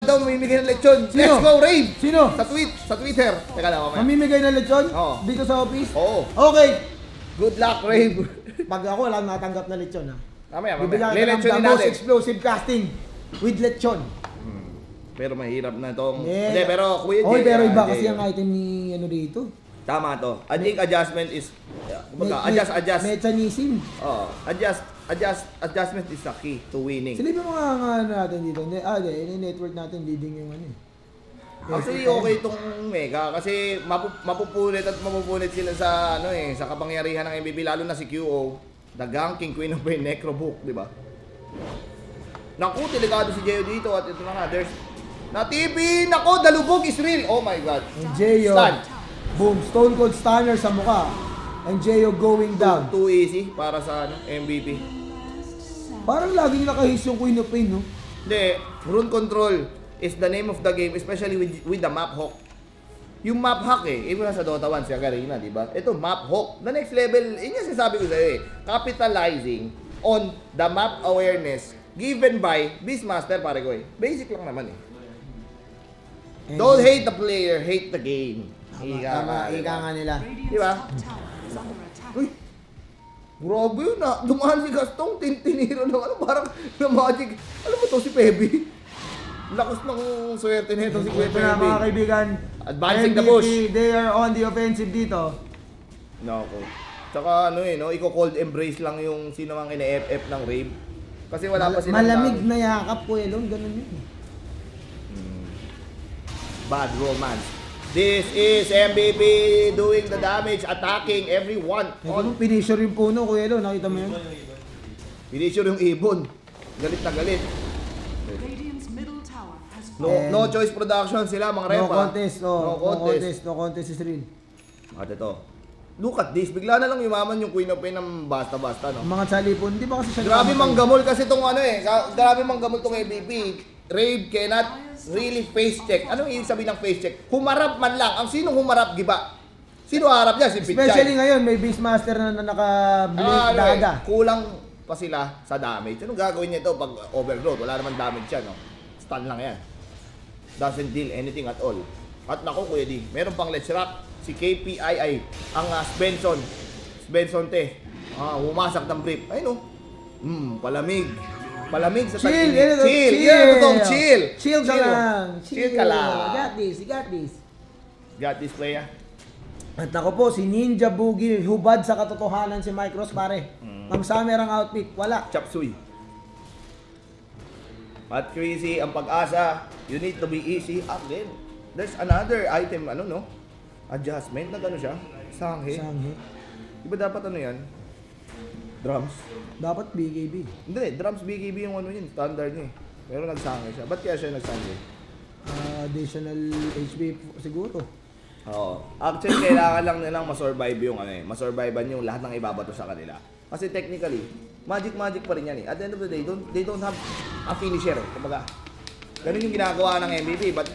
daw mamimigay ng lechon. Sino? Let's go, Rave! Sino? Sa Twitter. Teka lang, mamaya. Mamimigay ng lechon? Oo. Dito sa office? Oo. Okay. Good luck, Rave. Pag ako wala natanggap na lechon ha. Mamaya. Bibigyan kita ng Lelechonin the most natin. explosive casting with lechon. Pero mahirap na itong... Yeah. Hindi, pero Kuya Oy, pero iba Jay, kasi ang item ni ano dito. tama to. I think adjustment is... adjust. Mechanism. Oh, adjustment is the key to winning. Silipin mo nga ano natin dito. Network natin leading yung ano eh. Actually, okay itong Mega kasi mapupunit at mapupunit sila sa ano eh, sa kapangyarihan ng MVP lalo na si QO, the Ganking Queen of Pain Necrobook, di ba? Naku, delikado si Jeyo dito at ito na nga, there's na-TV! Naku, dalubog is real! Oh my God! And Jeyo, boom, Stone Cold Stunner sa mukha. And Jeyo going down. Too easy para sa ano, MVP. Parang laging nakahis yung Queen of Pain, no? Hindi, rune control is the name of the game, especially with the map hawk. Yung map hack eh, even sa Dota 1 si Garena, di ba? Ito, map hawk. The next level, yun yung sinasabi ko sa'yo eh, capitalizing on the map awareness given by Beastmaster, pare ko eh. Basic lang naman eh. Don't hate the player, hate the game. Ika nga nila. Di ba? Uy! Grabe yun ah. Dumaan si Gastong, tiniro ng ano, parang na magic. Alam mo to si Pebi? Lakas ng swerte nito si Kuya Ito na mga kaibigan. Advancing the MVP, bush. they are on the offensive dito. Nako. Tsaka ano eh, no? Iko-cold embrace lang yung sino mang ina-FF ng Rave. Kasi wala pa silang Malamig na yakap ko Elon, ganun yun. Bad romance. This is MVP doing the damage, attacking everyone. Ito finisher yung puno, Kuya Elon, nakita mo yun? Finisher yung ibon. Galit na galit. No choice production sila mga Rave. No contest, No contest. no contest is real. At ito. Look at this. Bigla na lang yumaman yung Queen of Pain ng basta-basta, no? Ang mga salipon, di ba kasi siya Grabe manggamol kasi tong ano eh. Grabe manggamol tong MVP. Rave cannot really face check. Anong ibig sabihin ng face check? Humarap man lang. Ang sinong humarap, giba? Sino harap niya? Si Pichay. Especially ngayon, may Beastmaster na naka-blade daga. Kulang pa sila sa damage. Anong gagawin niya ito pag overload? Wala naman damage yan, no? Stun lang yan. Doesn't deal anything at all. At nako, Kuya D, meron pang Let's Rock. Si KPII, ang Svensson te. Humasak ng brief. Ay no. Palamig. Palamig sa Chill, chill. Chill. Chill ka lang. Chill ka lang. You got this, you got this. Got this player. At ako po, si Ninja Boogie, hubad sa katotohanan si Mike Ross, pare. Ang summer ang outfit, wala. Chop suey. At crazy ang pag-asa. You need to be easy. Then, there's another item, ano no? Adjustment, nag ano siya? Sanghe. Diba dapat ano yan? Drums? Dapat BKB. Hindi, drums BKB yung ano yun, standard niya eh. Pero nagsanghe siya. Ba't kaya siya nagsanghe? Additional HP siguro. Oo. Actually, kailangan lang nilang masurvive yung ano eh. Masurvivean yung lahat ng ibabato sa kanila. Kasi technically, magic pa rin yan eh. At the end of the day, they don't have a finisher. Kumbaga, ganun yung ginagawa ng MVP. But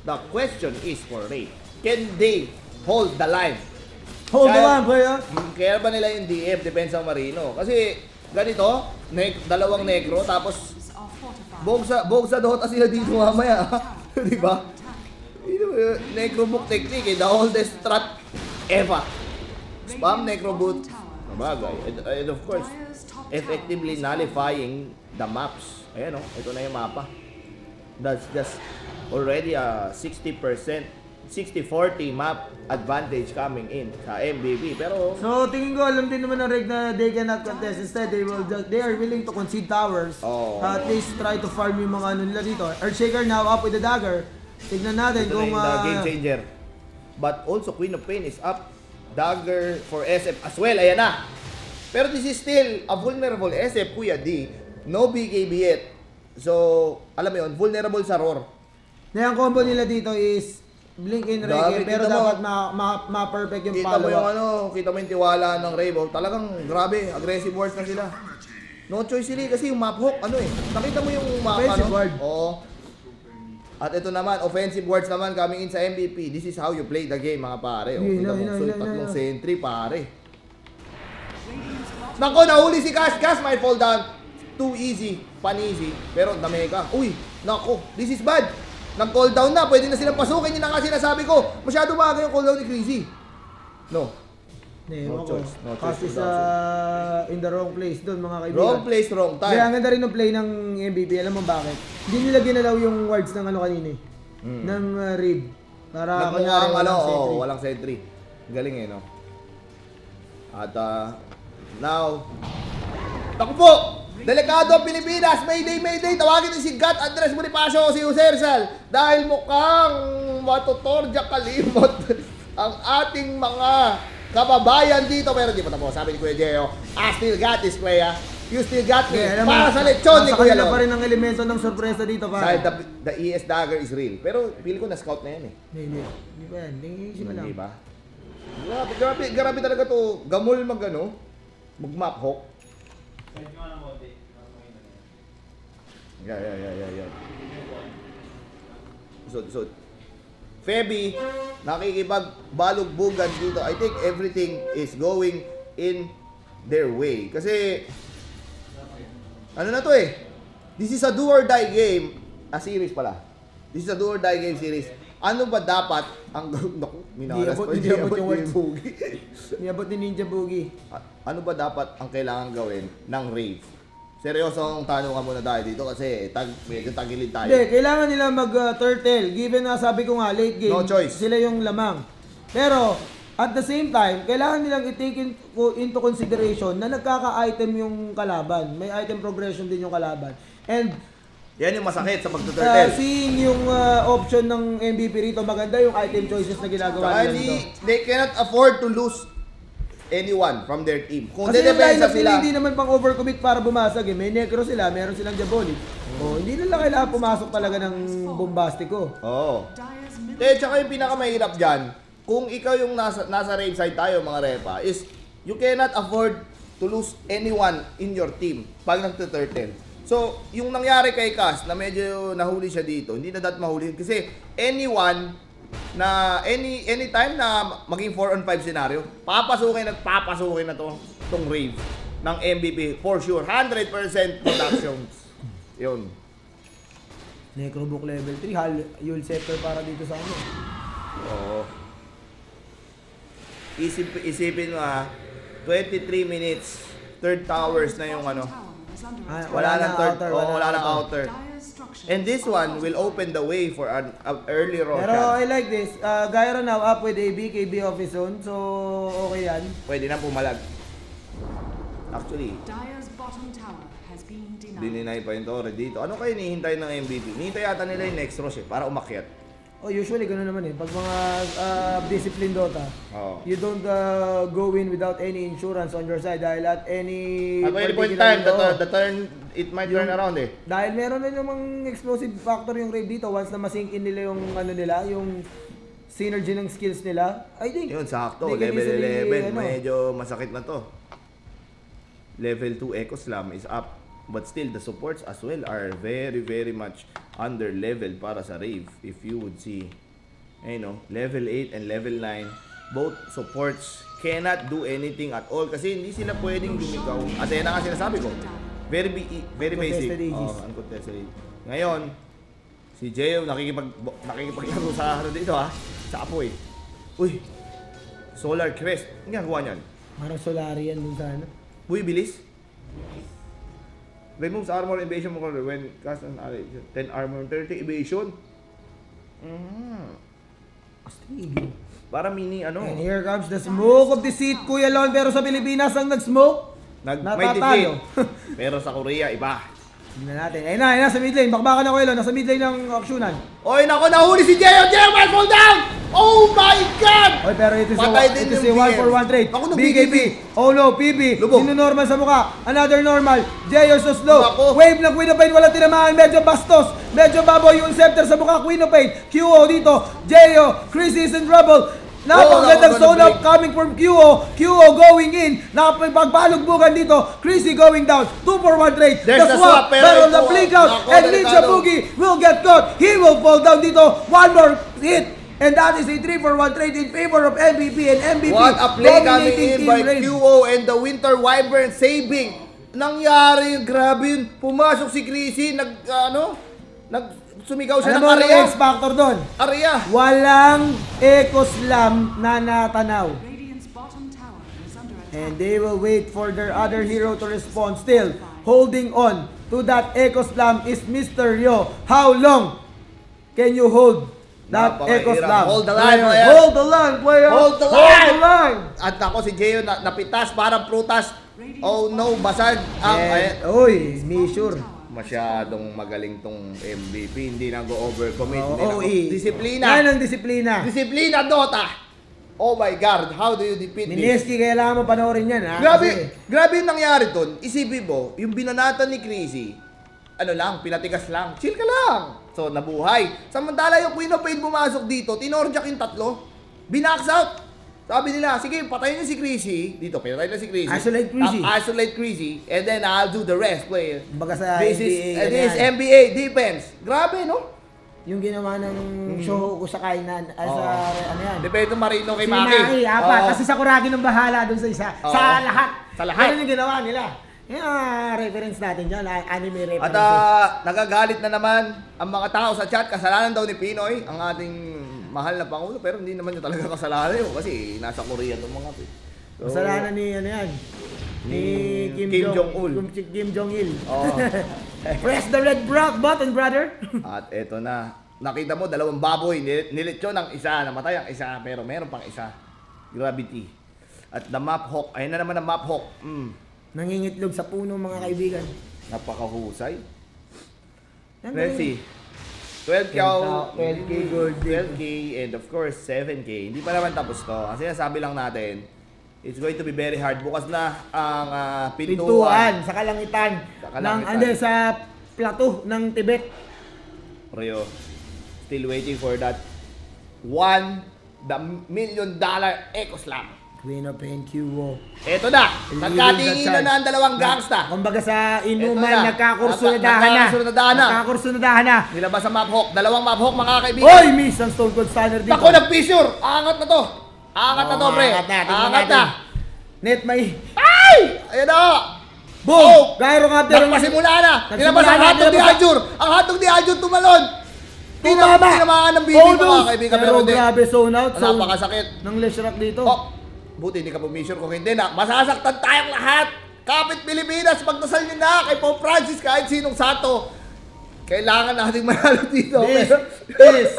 the question is for Ray. Can they hold the line? Hold the line, player! Kaya ba nila yung DF, Defense ng Marino? Kasi ganito, dalawang negro, tapos bog sa Dota sila dito mamaya. Di ba? Necrobook technique, the oldest strat ever. Spam Necroboot. Sabagay. And of course, effectively nullifying the maps. Ayan o, ito na yung mapa. That's just already a 60-40 map advantage coming in sa MVP. Pero so tingin ko alam din naman ng Reg na they cannot contest. Instead, they are willing to concede towers. At least try to farm yung mga ano nila dito. Earthshaker now up with the dagger. Tignan natin ito kung na game changer. But also Queen of Pain is up. Dagger for SF as well. Ayan na. Pero this is still a vulnerable SF, Kuya D. No BKB yet. So, alam mo yun, vulnerable sa roar. Na yung combo nila dito is blink in Rege, pero dapat ma-perfect yung follow-up. Kita mo yung ano, kita mo yung tiwala ng Rave. Talagang grabe, aggressive wars na sila. No choice sila kasi yung map hook, ano eh. Nakita mo yung map, offensive ano? ward. Oo. At ito naman, offensive wards naman coming in sa MVP. This is how you play the game, mga pare. Kita mo, tatlong sentry, pare. Nako, nahuli si Cash. Cash might fall down. Too easy, pan-easy. Pero dami ka. Uy, Naku, this is bad. Nag-call down na, pwede na silang pasukin. Yun ang nga sinasabi ko. Masyado maaga yung call down ni Crazy. No. No choice. No choice. Kasi sa in the wrong place doon mga kaibigan. Wrong place, wrong time. Kaya ang ganda rin ng play ng MVP. Alam mo bakit? Hindi nila ginalaw yung wards ng ano kanina eh. Ng rib. Para nagmukhang walang sentry. Galing eh, no? At now, naku po! Delikado ang Pilipinas! Mayday! Tawagin din si Gat Andres Bonifacio o si Jose Rizal dahil mukhang matutordya kalimot ang ating mga kababayan dito. Pero di pa tapos. Sabi ni Kuya Gio, I still got this, Kuya. You still got me. Para sa lechon ni Kuya Lon. Nasa pa rin ang elemento ng sorpresa dito, pa. Dahil the ES Dagger is real. Pero pili ko na-scout na yan eh. Hindi ba yan? Hindi ba lang? Hindi ba? Grabe talaga to. Gamol mag-map hawk. Yeah. So, Feby, nakikipagbalugbugan dito. I think everything is going in their way. Kasi, ano na to eh? This is a do or die game. Series pala. This is a do or die game series. Ano ba dapat ang naku, minaras ko Hindi abot yung Ninja Boogie. Niabot ni Ninja Boogie. Ano ba dapat ang kailangan gawin ng Rave? Seryosong tanong muna tayo dito kasi medyo tagilid tayo. Hindi, kailangan nila mag-turtle. Given na sabi ko nga, late game, No choice. sila yung lamang. Pero, at the same time, kailangan nilang i-take into consideration na nagkaka-item yung kalaban. May item progression din yung kalaban. And, yan yung masakit sa pagtuturtle. seeing yung option ng MVP rito, maganda yung item choices na ginagawa nila dito. They cannot afford to lose anyone from their team. Kung Kasi yung lineup sila, hindi naman pang overcommit para bumasag eh. May necro sila, meron silang diabolic. Hindi nila kailangan pumasok talaga ng bombastiko. Oo. Tsaka yung pinakamahirap dyan, kung ikaw yung nasa rave side tayo mga repa, is you cannot afford to lose anyone in your team pag nagtuturtle. So, yung nangyari kay Cass na medyo nahuli siya dito, hindi na dapat mahuli kasi anyone na anytime na maging 4 on 5 scenario, papasukin na tong Rave ng MVP for sure. 100% productions. Yun. Necrobook level 3, Yule Scepter para dito sa ano. Oo. Isipin mo 23 minutes, third towers na yung ano. Wala nang outer. And this one will open the way for an early Roshan. Pero I like this. Gyro now up with a BKB of his own. So, okay yan. Pwede na pumalag. Actually, dininay pa yung Torre dito. Ano kayo hinihintay ng MVP? Hinihintay yata nila yung next Rosh para umakyat. Usually gano'n naman eh. Pag mga discipline Dota, you don't go in without any insurance on your side dahil at any point in time, the turn, it might turn around eh. Dahil meron na namang explosive factor yung Rave dito once na masink in nila yung ano nila, yung synergy ng skills nila. I think yun, sakto. Level 11, medyo masakit na to. Level 2 Echo Slam is up. But still, the supports as well are very much under level para sa Rave. If you would see, level 8 and level 9, both supports cannot do anything at all kasi hindi sila pwedeng lumigaw. At yan ang sinasabi ko. Very basic. Uncontested. Ngayon, si Gio nakikipaglaro sa dito sa apoy. Uy, Solar Crest. Ang gagawa niyan? Parang Solarian dun sa ano. Uy, bilis. Removes armor evasion mo when cast an array. 10 armor, 30 evasion. Astig. Para mini ano. And here comes the smoke of deceit, Kuya Lon. Pero sa Pilipinas ang nag-smoke, may defeat. Pero sa Korea, iba. Tingnan natin. Ayun na, sa mid lane. Bakbakan na Kuya Lon. Nasa mid lane ng auctionan. Oy, nako, nahuli si Gio! Gio, fall down! Oh my God! Oy, pero ito si 1 for 1 trade. Ako BKB. Oh no, PB. Sino normal sa mukha? Another normal. Gio so slow. Ako. Wave ng Queen of Pain. Walang tinamaan. Medyo bastos. Medyo baboy yung scepter sa mukha. Queen of Pain. QO dito. Gio. Chris is in trouble. Napagandang zone up coming from QO. QO going in. Napagbalugbugan dito. Chrissy going down. 2 for 1 trade. There's the swap. Pero the blink out. And Ninja Boogie will get caught. He will fall down dito. One more hit. And that is a 3 for 1 trade in favor of MVP. And MVP what a play coming in by Raid. QO and the Winter Wyvern saving. Nangyari, grabe yun. Pumasok si Chrissy, Sumigaw siya Alam ng mo area. yung X-Factor doon? Area. Walang Echo Slam na natanaw. And they will wait for their other hero to respond. Still, holding on to that Echo Slam is Mr. Ryo. How long can you hold that Echo Napakahirap. Slam? Hold the line, player. Hold the line, player. Hold the Hold line. the line. At ako si Jeyo napitas parang prutas. Oh no, basag ang Uy, Mishur. masyadong magaling tong MVP. Hindi na go-overcommit. Oo, Disiplina. Yan ang disiplina. Disiplina, Dota. Oh my God, how do you defeat this? Mineski, kailangan mo panoorin yan, ha? Grabe yung nangyari doon. Isipin mo, yung binanatan ni Chrissy, ano lang, pinatigas lang. Chill ka lang. So, nabuhay. Samantala yung Queen of Pain bumasok dito, tinorjak yung tatlo. Binax out. Sabi nila, sige, patayin niyo si Chrissy. Dito, pinatay na si Chrissy. Isolate Chrissy. Isolate Chrissy. And then, I'll do the rest. Player. Baga sa This NBA, is yan. NBA defense. Grabe, no? Yung ginawa ng show ko sa kainan, sa ano yan? Depende Marino kay Si Maki. Maki, apat. Oo. Kasi sa Kuragi ng bahala dun sa isa. Oo. Sa lahat. Sa lahat. Ano yung ginawa nila? Yung reference natin dyan, anime At references. nagagalit na naman ang mga tao sa chat. Kasalanan daw ni Pinoy, ang ating mahal na Pangulo. Pero hindi naman yun talaga kasalanan yun kasi nasa Korea itong mga to. So, Kasalanan ni ano yan? Ni Kim Jong-un. Kim Jong-il. Oo. Press the red button, brother. At eto na. Nakita mo, dalawang baboy. Nilitsyon ang isa. Namatay ang isa. Pero meron pang isa. Gravity. At the Map Hawk. Ayun na naman ang Map Hawk. Nangingitlog sa puno, mga kaibigan. Napakahusay. Yan, Let's see. 12K, 12K gold. 12K, and of course, 7K. Hindi pa naman tapos to. Kasi nasabi lang natin, it's going to be very hard. Bukas na ang pintuan. Sa kalangitan. Sa kalangitan. Sa plato ng Tibet. Ryo, still waiting for that $1 million Echo Slam. Queen of Pain QO. Eto na! Nagkatinginan na ang dalawang gangsta. Kumbaga sa inuman, Eto na. nagkakursunadahan na. Nagkakursunadahan na. Nilabas ang Map Hawk. Dalawang Map Hawk, mga kaibigan. Hoy! Miss ang Stone Cold Stunner dito. Ako nag-fissure! Angat na to! Angat na to, pre! Angat na! Net may... Ay! Ayan na! Boom! Gyro Captor. Nagpasimula na! Nilabas ang hatog ni Aljur! Ang hatog ni Aljur tumalon! Tinamaan ng bibi, mga kaibigan. Pero grabe, zone out. Napakasakit. Ng Leshrac dito. Oh, buti hindi ka pumisure kung hindi na. Masasaktan tayong lahat. Kapit Pilipinas, magdasal nyo na kay Pope Francis kahit sinong santo. Kailangan nating manalo dito. This is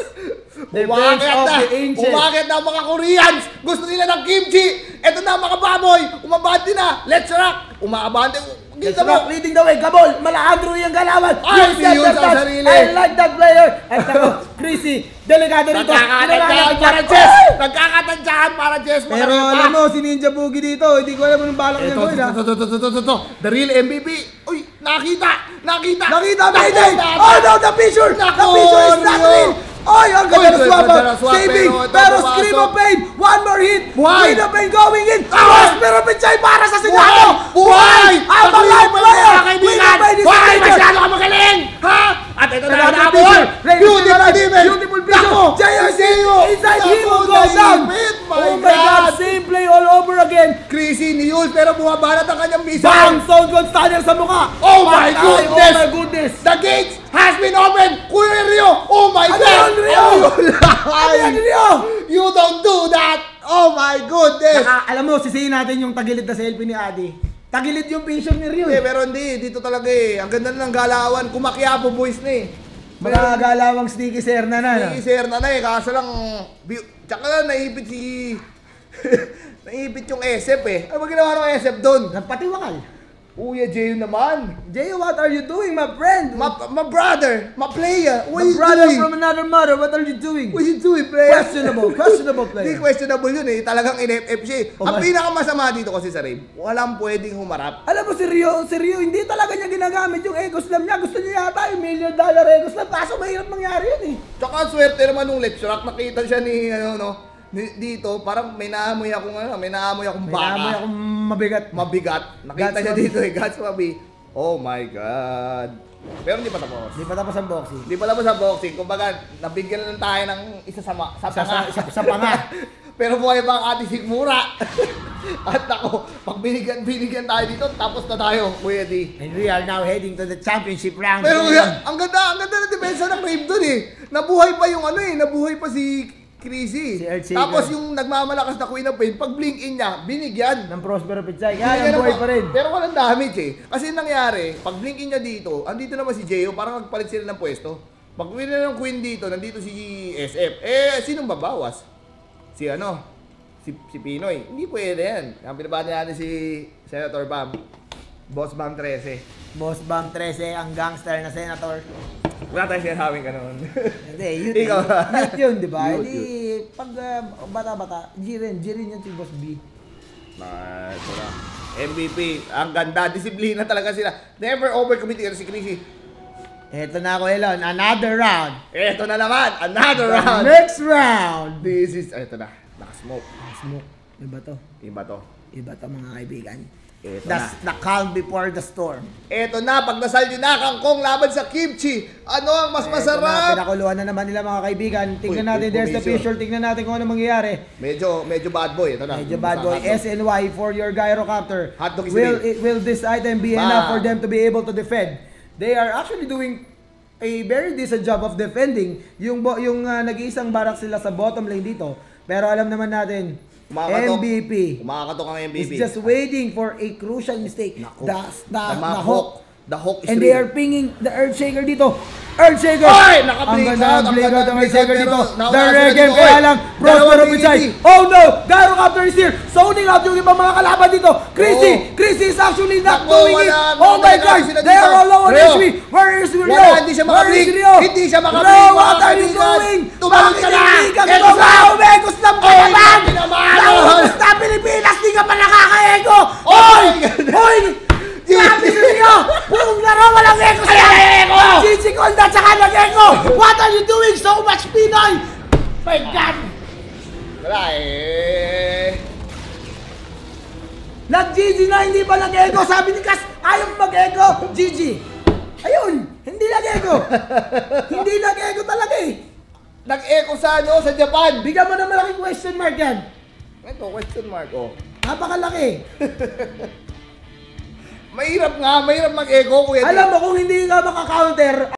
the Prince of the Angels. Umakit na ang mga Koreans. Gusto nila ng kimchi. Eto na mga baboy. Umabante na. Let's rock. Umaabante. Let's rock, leading the way. Gabol, Malaandro yung galawan. Ay, yun sa sarili. I like that player. At ako, Chrissy, delikado rito. Nagkakatansyahan para Jess. Nagkakatansyahan para Jess. Pero alam mo, si Ninja Boogie dito, hindi ko alam anong balak niya gawin, ha? Ito. The real MVP. Uy, nakita. Nakita, Mayday! Oh no, the picture! The Naku, picture is not Rio. real! Oy, ang ganda ng swap! ganda ng swap, Saving! pero ito Pero pumasok. Scream of Pain! One more hit! Buhay! Queen of Pain going in! Ah! Prospero Pinchay para sa Senado! Buhay! I'm a live player! Queen of Pain is Buhay! a Masyado ka magaling! Ha? At ito na Another ang picture! Beautiful demon! Beautiful picture! JRC! Inside him will go Naku, down! naipit! Oh my God! Same play all over again! Chrissy ni Yul pero bumabanat ang kanyang missile! Bang! Stone Cold Stunner sa mukha! Oh my Patay! goodness! Oh my goodness! The gates has been opened! Kuya Rio! Oh my Ano God! yun, Rio? Ano yan, Rio? You don't do that! Oh my goodness! Alam mo, sisihin natin yung tagilid na selfie ni Adi. Tagilid yung picture ni Rio. Pero hindi, dito talaga eh. Ang ganda na ng galawan. Kumakiapo boys na eh. Mga galawang sticky sir na na. Hindi sir na eh. Kaso lang, tsaka lang naipit si... naipit yung SF eh. Ano ba ginawa ng SF doon? Nagpatiwakal. Kuya Jeyo naman. Jay, what are you doing, my friend? My brother, my player. What My you brother doing? from another mother, what are you doing? What you doing, player? Questionable Hindi player. questionable yun eh. Talagang in-FF siya eh. Oh, Ang my- pinakamasama dito kasi sa Rave, walang pwedeng humarap. Alam mo, si Rio, hindi talaga niya ginagamit yung Echo Slam niya. Gusto niya yata yung $1 million Echo Slam. Kaso mahirap mangyari yun eh. Tsaka swerte naman nung Let's Rock. Nakita siya ni, dito, parang may naamoy akong baka. May naamoy akong mabigat. Mabigat. Nakita Guts niya Mabi. dito eh, Guts Mabi. Oh my God. Pero hindi pa tapos. Hindi pa tapos ang boxing. Hindi pa tapos sa boxing. Kumbaga, nabigyan lang tayo ng isa sa panga. Sa panga. Pero buhay pa ang ating Sigmura. At ako, pag binigyan tayo dito, tapos na tayo, Kuya D. And we are now heading to the championship round. Pero ang ganda ng depensa ng Crave doon eh. Nabuhay pa yung nabuhay pa si Chrissy. Si Earthshaker. Tapos yung nagmamalakas na Queen of Pain, pag blink in niya, binigyan. Ng Prospero Pichay. Binigyan Kaya ng buhay pa rin. Pero walang damage eh. Kasi nangyari, pag blink in niya dito, andito naman si Jeyo, parang nagpalit sila ng pwesto. Pag win na ng Queen dito, nandito si SF. Sinong babawas? Si Pinoy. Hindi pwede yan. Ang pinabati natin si Senator Bam. Boss Bam 13. Boss Bam 13, ang gangster na senator. Wala tayong sinasabing ka noon. Hindi, youth yun, di ba? Youth, Hindi, pag bata-bata, G rin yan si Boss B. Ito na. MVP. Ang ganda. Disiplina talaga sila. Never overcommit si Chrissy. Eto na ako, Elon. Another round. Ito na naman. Another round. Next round. This is, ito na. Nakasmoke. Smoke. Iba to. Iba to. Iba to, mga kaibigan. Ito That's na. the calm before the storm. Ito na. Pag nasal nyo na kangkong laban sa kimchi. Ano ang mas Eto na, masarap? pinakuluan na naman nila, mga kaibigan. Tingnan Uy, natin, there's the information. picture. Tingnan natin kung ano mangyayari. Medyo bad boy. Ito na. Medyo bad boy. Hotdog. SNY for your gyrocopter. Hotdog is Will this item be enough for them to be able to defend? They are actually doing a very decent job of defending yung nag-iisang barak sila sa bottom lane dito. Pero alam naman natin, Kumakatok. MVP Kumakatok ang is MVP. just waiting for a crucial mistake. Naku. The hook. The hook is And they real. are pinging the Earthshaker dito. Earthshaker! Oy! Ang Naka-blink ganda out, ng ang blink ganda out ng ng blink Earthshaker out, dito. pero The nawala Reggae sila dito. kaya Oy! lang. Prospero Dalawang Pichay. Trinity. Oh no! Gyrocopter is here. Zoning out yung ibang mga kalaban dito. Chrissy! Oh. Chrissy is actually not Naku, doing it. wala. Oh my Wala God! sila They dito. are all low on Rio. HP. Where is Rio? Wala, hindi siya Where makablink. is Rio? Hindi siya makablink, Rio, mga what are you kaibigan? doing? Tumawag ka Bakit na. hindi ka Eto gumagawa? na. Umekos lang ka Oy, naman! tinamaan. Nakakos na Pilipinas! Di ka pa nakaka-eko! Oh Oy! my God. Oy! Grabe sa inyo! Buong laro walang eko sa eko! Gigi Conda tsaka nag-eko! What are you doing? So much Pinoy! My God! Wala eh. Nag-Gigi na, hindi pa nag-eko! Sabi ni Cass, ayaw mag-eko! Gigi! Ayun! Hindi nag-eko! Hindi nag-eko talaga eh! Nag-echo sa sa Japan. Bigyan mo ng malaking question mark yan! Ito, question mark, oh. Napakalaki! Mahirap mag-echo, Kuya D. Alam mo kung hindi ka maka-counter,